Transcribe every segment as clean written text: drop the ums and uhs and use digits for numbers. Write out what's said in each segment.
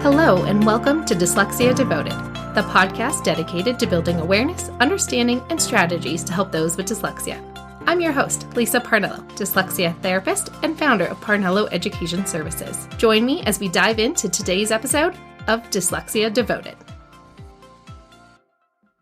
Hello, and welcome to Dyslexia Devoted, the podcast dedicated to building awareness, understanding, and strategies to help those with dyslexia. I'm your host, Lisa Parnello, dyslexia therapist and founder of Parnello Education Services. Join me as we dive into today's episode of Dyslexia Devoted.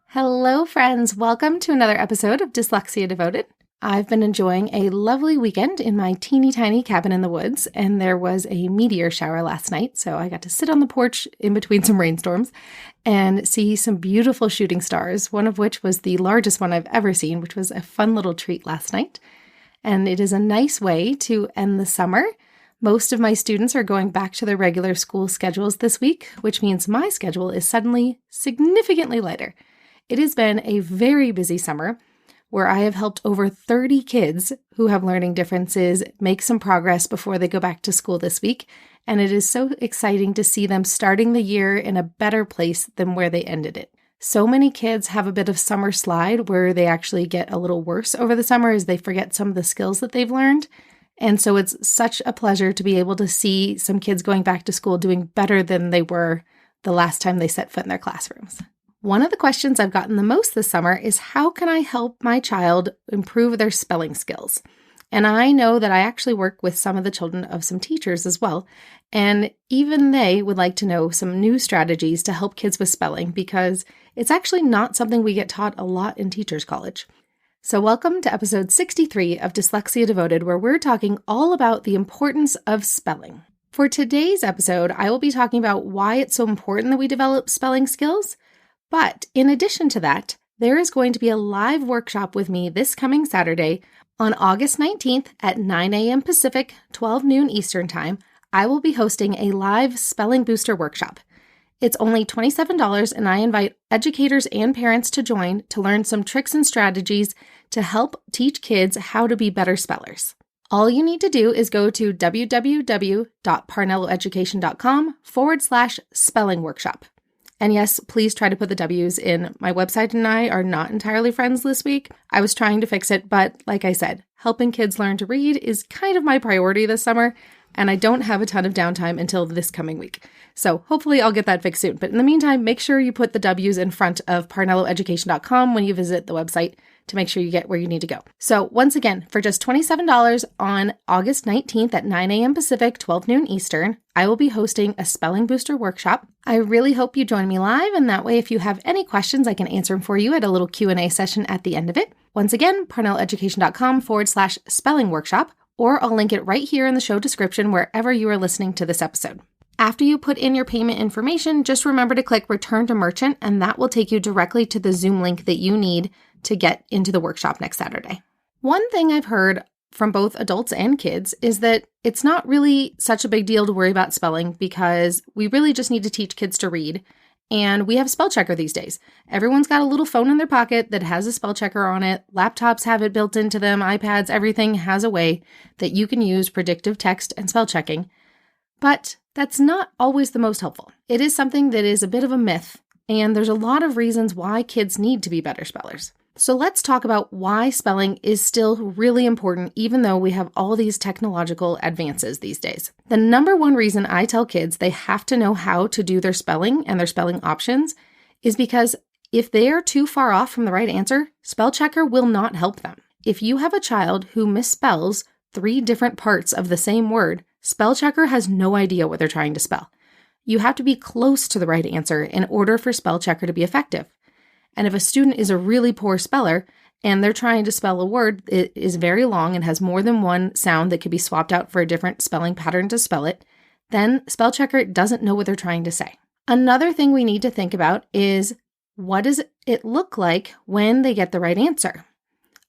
Hello, friends. Welcome to another episode of Dyslexia Devoted. I've been enjoying a lovely weekend in my teeny tiny cabin in the woods, and there was a meteor shower last night, so I got to sit on the porch in between some rainstorms and see some beautiful shooting stars, one of which was the largest one I've ever seen, which was a fun little treat last night. And it is a nice way to end the summer. Most of my students are going back to their regular school schedules this week, which means my schedule is suddenly significantly lighter. It has been a very busy summer, where I have helped over 30 kids who have learning differences make some progress before they go back to school this week, and it is so exciting to see them starting the year in a better place than where they ended it. So many kids have a bit of summer slide where they actually get a little worse over the summer as they forget some of the skills that they've learned, and so it's such a pleasure to be able to see some kids going back to school doing better than they were the last time they set foot in their classrooms. One of the questions I've gotten the most this summer is how can I help my child improve their spelling skills? And I know that I actually work with some of the children of some teachers as well, and even they would like to know some new strategies to help kids with spelling because it's actually not something we get taught a lot in Teachers College. So welcome to episode 63 of Dyslexia Devoted, where we're talking all about the importance of spelling. For today's episode, I will be talking about why it's so important that we develop spelling skills. But in addition to that, there is going to be a live workshop with me this coming Saturday on August 19th at 9 a.m. Pacific, 12 noon Eastern Time. I will be hosting a live spelling booster workshop. It's only $27, and I invite educators and parents to join to learn some tricks and strategies to help teach kids how to be better spellers. All you need to do is go to www.parnelloeducation.com/spelling workshop. And yes, please try to put the W's in. My website and I are not entirely friends this week. I was trying to fix it, but like I said, helping kids learn to read is kind of my priority this summer, and I don't have a ton of downtime until this coming week. So hopefully I'll get that fixed soon. But in the meantime, make sure you put the W's in front of parnelloeducation.com when you visit the website to make sure you get where you need to go. So once again, for just $27 on August 19th at 9 a.m. Pacific, 12 noon Eastern, I will be hosting a spelling booster workshop. I really hope you join me live, and that way if you have any questions, I can answer them for you at a little Q&A session at the end of it. Once again, parnelloeducation.com/spelling workshop, or I'll link it right here in the show description wherever you are listening to this episode. After you put in your payment information, just remember to click Return to Merchant, and that will take you directly to the Zoom link that you need to get into the workshop next Saturday. One thing I've heard from both adults and kids is that it's not really such a big deal to worry about spelling because we really just need to teach kids to read. And we have spell checker these days. Everyone's got a little phone in their pocket that has a spell checker on it. Laptops have it built into them. iPads, everything has a way that you can use predictive text and spell checking. But that's not always the most helpful. It is something that is a bit of a myth, and there's a lot of reasons why kids need to be better spellers. So let's talk about why spelling is still really important even though we have all these technological advances these days. The number one reason I tell kids they have to know how to do their spelling and their spelling options is because if they are too far off from the right answer, spell checker will not help them. If you have a child who misspells 3 different parts of the same word, spell checker has no idea what they're trying to spell. You have to be close to the right answer in order for spell checker to be effective. And if a student is a really poor speller and they're trying to spell a word that is very long and has more than one sound that could be swapped out for a different spelling pattern to spell it, then spell checker doesn't know what they're trying to say. Another thing we need to think about is what does it look like when they get the right answer?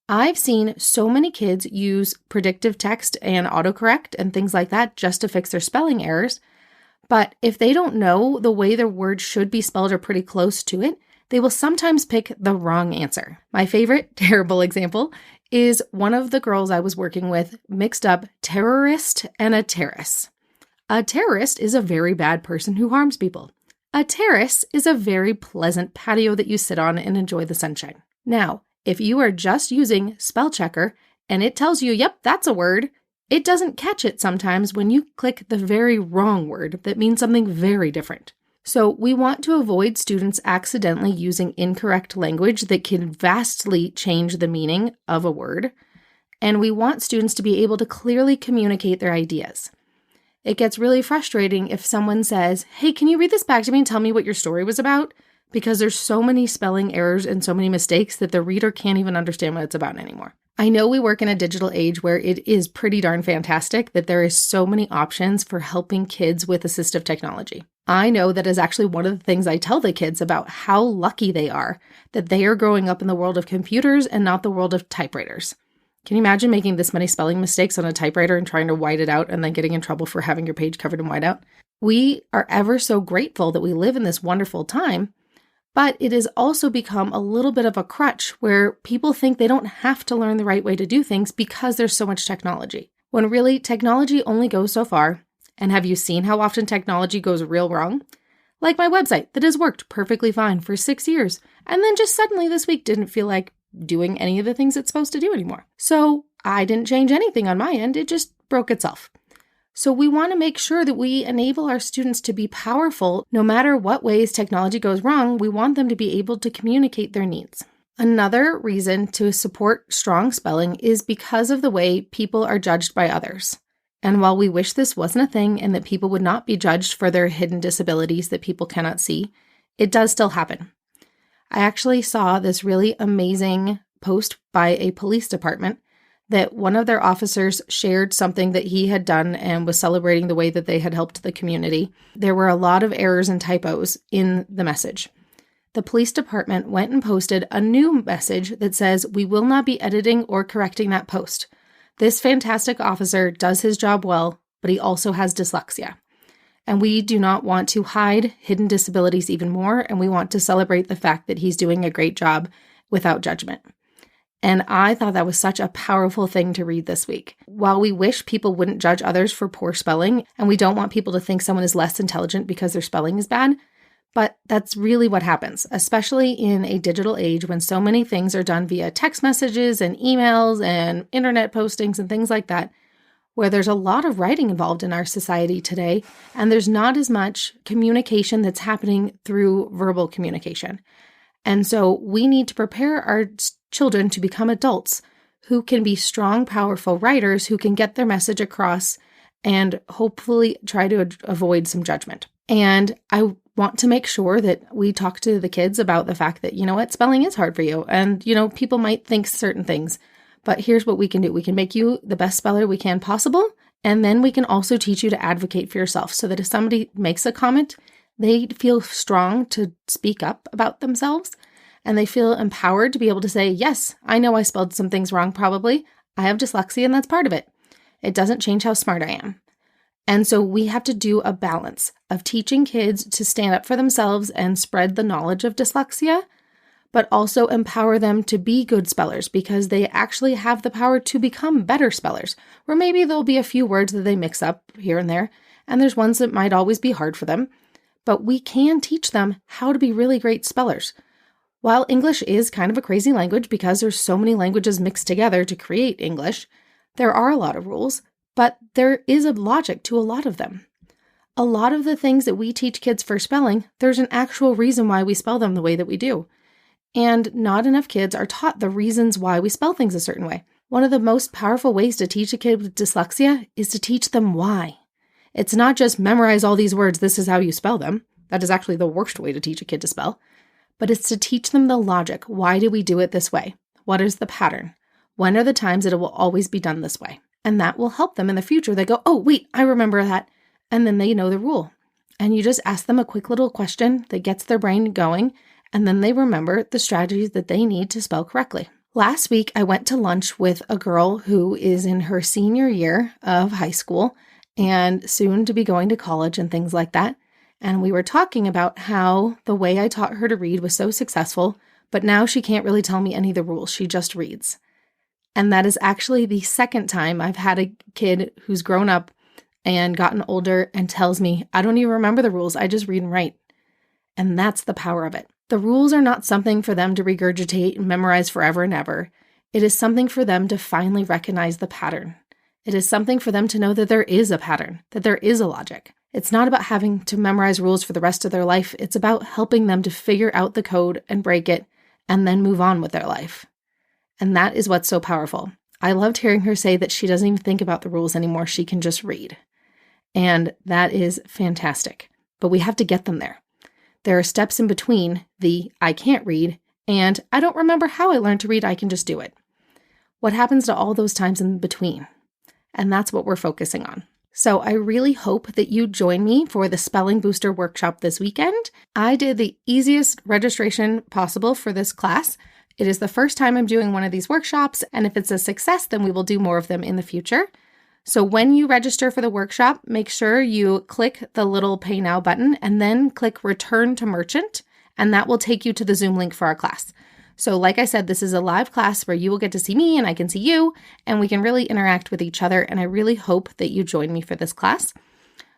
I've seen so many kids use predictive text and autocorrect and things like that just to fix their spelling errors. But if they don't know the way their word should be spelled or pretty close to it, they will sometimes pick the wrong answer. My favorite terrible example is one of the girls I was working with mixed up terrorist and a terrace. A terrorist is a very bad person who harms people. A terrace is a very pleasant patio that you sit on and enjoy the sunshine. Now, if you are just using spell checker and it tells you, yep, that's a word, It doesn't catch it sometimes when you click the very wrong word that means something very different. So we want to avoid students accidentally using incorrect language that can vastly change the meaning of a word. And we want students to be able to clearly communicate their ideas. It gets really frustrating if someone says, "Hey, can you read this back to me and tell me what your story was about?" Because there's so many spelling errors and so many mistakes that the reader can't even understand what it's about anymore. I know we work in a digital age where it is pretty darn fantastic that there is so many options for helping kids with assistive technology. I know that is actually one of the things I tell the kids about how lucky they are that they are growing up in the world of computers and not the world of typewriters. Can you imagine making this many spelling mistakes on a typewriter and trying to white it out and then getting in trouble for having your page covered in whiteout? We are ever so grateful that we live in this wonderful time, but it has also become a little bit of a crutch where people think they don't have to learn the right way to do things because there's so much technology. When really, technology only goes so far. And have you seen how often technology goes real wrong? Like my website that has worked perfectly fine for 6 years, and then just suddenly this week didn't feel like doing any of the things it's supposed to do anymore. So I didn't change anything on my end, it just broke itself. So we want to make sure that we enable our students to be powerful. No matter what ways technology goes wrong, we want them to be able to communicate their needs. Another reason to support strong spelling is because of the way people are judged by others. And while we wish this wasn't a thing and that people would not be judged for their hidden disabilities that people cannot see, it does still happen. I actually saw this really amazing post by a police department that one of their officers shared something that he had done and was celebrating the way that they had helped the community. There were a lot of errors and typos in the message. The police department went and posted a new message that says, "We will not be editing or correcting that post. This fantastic officer does his job well, but he also has dyslexia. And we do not want to hide hidden disabilities even more, and we want to celebrate the fact that he's doing a great job without judgment." And I thought that was such a powerful thing to read this week. While we wish people wouldn't judge others for poor spelling, and we don't want people to think someone is less intelligent because their spelling is bad, but that's really what happens, especially in a digital age when so many things are done via text messages and emails and internet postings and things like that, where there's a lot of writing involved in our society today, and there's not as much communication that's happening through verbal communication. And so we need to prepare our children to become adults who can be strong, powerful writers who can get their message across and hopefully try to avoid some judgment. And I want to make sure that we talk to the kids about the fact that, spelling is hard for you. And, people might think certain things, but here's what we can do. We can make you the best speller we can possible. And then we can also teach you to advocate for yourself so that if somebody makes a comment, they feel strong to speak up about themselves. And they feel empowered to be able to say, yes, I know I spelled some things wrong probably. I have dyslexia and that's part of it. It doesn't change how smart I am. And so we have to do a balance of teaching kids to stand up for themselves and spread the knowledge of dyslexia, but also empower them to be good spellers because they actually have the power to become better spellers, where maybe there'll be a few words that they mix up here and there, and there's ones that might always be hard for them, but we can teach them how to be really great spellers. While English is kind of a crazy language because there's so many languages mixed together to create English, there are a lot of rules, but there is a logic to a lot of them. A lot of the things that we teach kids for spelling, there's an actual reason why we spell them the way that we do. And not enough kids are taught the reasons why we spell things a certain way. One of the most powerful ways to teach a kid with dyslexia is to teach them why. It's not just memorize all these words, this is how you spell them. That is actually the worst way to teach a kid to spell. But it's to teach them the logic. Why do we do it this way? What is the pattern? When are the times that it will always be done this way? And that will help them in the future. They go, oh, wait, I remember that. And then they know the rule. And you just ask them a quick little question that gets their brain going. And then they remember the strategies that they need to spell correctly. Last week, I went to lunch with a girl who is in her senior year of high school and soon to be going to college and things like that. And we were talking about how the way I taught her to read was so successful, but now she can't really tell me any of the rules. She just reads. And that is actually the second time I've had a kid who's grown up and gotten older and tells me, I don't even remember the rules. I just read and write. And that's the power of it. The rules are not something for them to regurgitate and memorize forever and ever. It is something for them to finally recognize the pattern. It is something for them to know that there is a pattern, that there is a logic. It's not about having to memorize rules for the rest of their life. It's about helping them to figure out the code and break it and then move on with their life. And that is what's so powerful. I loved hearing her say that she doesn't even think about the rules anymore. She can just read. And that is fantastic. But we have to get them there. There are steps in between the I can't read and I don't remember how I learned to read, I can just do it. What happens to all those times in between? And that's what we're focusing on. So I really hope that you join me for the Spelling Booster workshop this weekend. I did the easiest registration possible for this class. It is the first time I'm doing one of these workshops, and if it's a success, then we will do more of them in the future. So when you register for the workshop, make sure you click the little Pay Now button and then click Return to Merchant, and that will take you to the Zoom link for our class. So like I said, this is a live class where you will get to see me and I can see you, and we can really interact with each other, and I really hope that you join me for this class.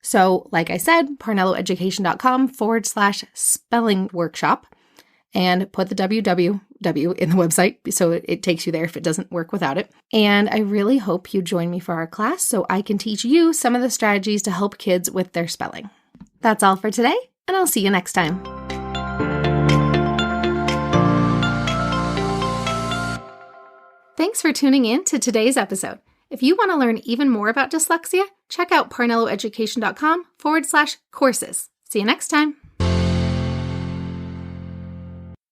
So like I said, parnelloeducation.com/spelling workshop, and put the www in the website so it takes you there if it doesn't work without it. And I really hope you join me for our class so I can teach you some of the strategies to help kids with their spelling. That's all for today, and I'll see you next time. Thanks for tuning in to today's episode. If you want to learn even more about dyslexia, check out parnelloeducation.com/courses. See you next time.